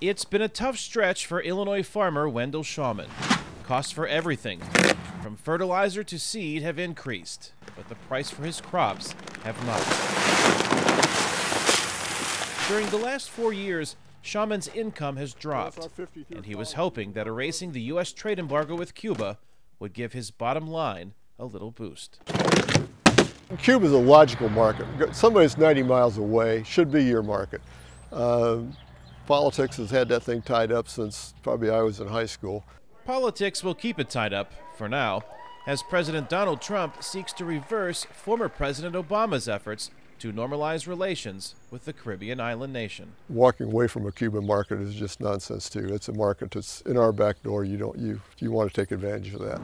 It's been a tough stretch for Illinois farmer Wendell Shawman. Costs for everything, from fertilizer to seed, have increased, but the price for his crops have not. During the last 4 years, Shawman's income has dropped, and he was hoping that erasing the U.S. trade embargo with Cuba would give his bottom line a little boost. Cuba's a logical market. Somebody that's 90 miles away should be your market. Politics has had that thing tied up since probably I was in high school. Politics will keep it tied up, for now, as President Donald Trump seeks to reverse former President Obama's efforts to normalize relations with the Caribbean island nation. Walking away from a Cuban market is just nonsense too. It's a market that's in our back door. You want to take advantage of that.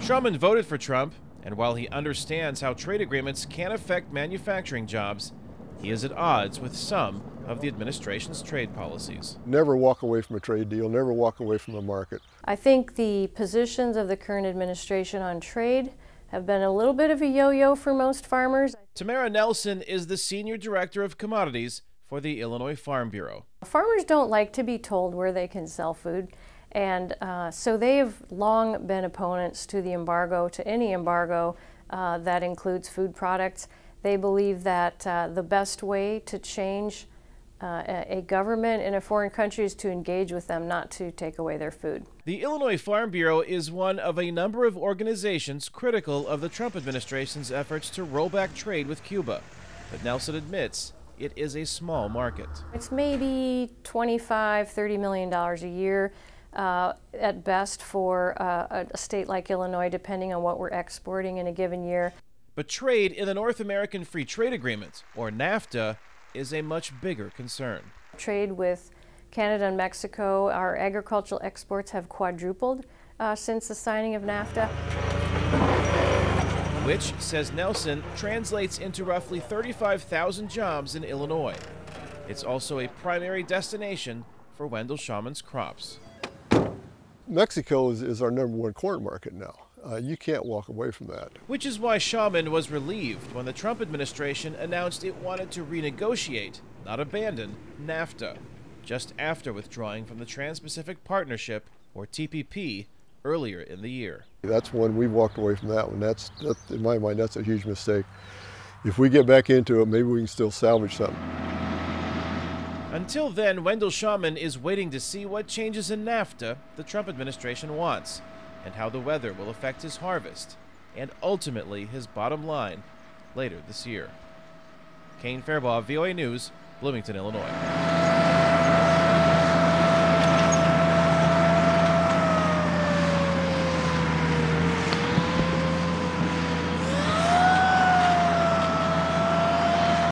Shawman voted for Trump, and while he understands how trade agreements can affect manufacturing jobs, he is at odds with some of the administration's trade policies. Never walk away from a trade deal, never walk away from a market. I think the positions of the current administration on trade have been a little bit of a yo-yo for most farmers. Tamara Nelson is the Senior Director of Commodities for the Illinois Farm Bureau. Farmers don't like to be told where they can sell food, and so they have long been opponents to the embargo, to any embargo that includes food products. They believe that the best way to change a government in a foreign country is to engage with them, not to take away their food. The Illinois Farm Bureau is one of a number of organizations critical of the Trump administration's efforts to roll back trade with Cuba. But Nelson admits it is a small market. It's maybe $25–30 million a year at best for a state like Illinois, depending on what we're exporting in a given year. But trade in the North American Free Trade Agreement, or NAFTA, is a much bigger concern. Trade with Canada and Mexico, our agricultural exports have quadrupled since the signing of NAFTA. Which, says Nelson, translates into roughly 35,000 jobs in Illinois. It's also a primary destination for Wendell Shawman's crops. Mexico is our #1 corn market now. You can't walk away from that. Which is why Shawman was relieved when the Trump administration announced it wanted to renegotiate, not abandon, NAFTA, just after withdrawing from the Trans-Pacific Partnership, or TPP, earlier in the year. That's when we walked away from that one. That's in my mind, that's a huge mistake. If we get back into it, maybe we can still salvage something. Until then, Wendell Shawman is waiting to see what changes in NAFTA the Trump administration wants, and how the weather will affect his harvest, and ultimately his bottom line later this year. Kane, Farabaugh, VOA News, Bloomington, Illinois.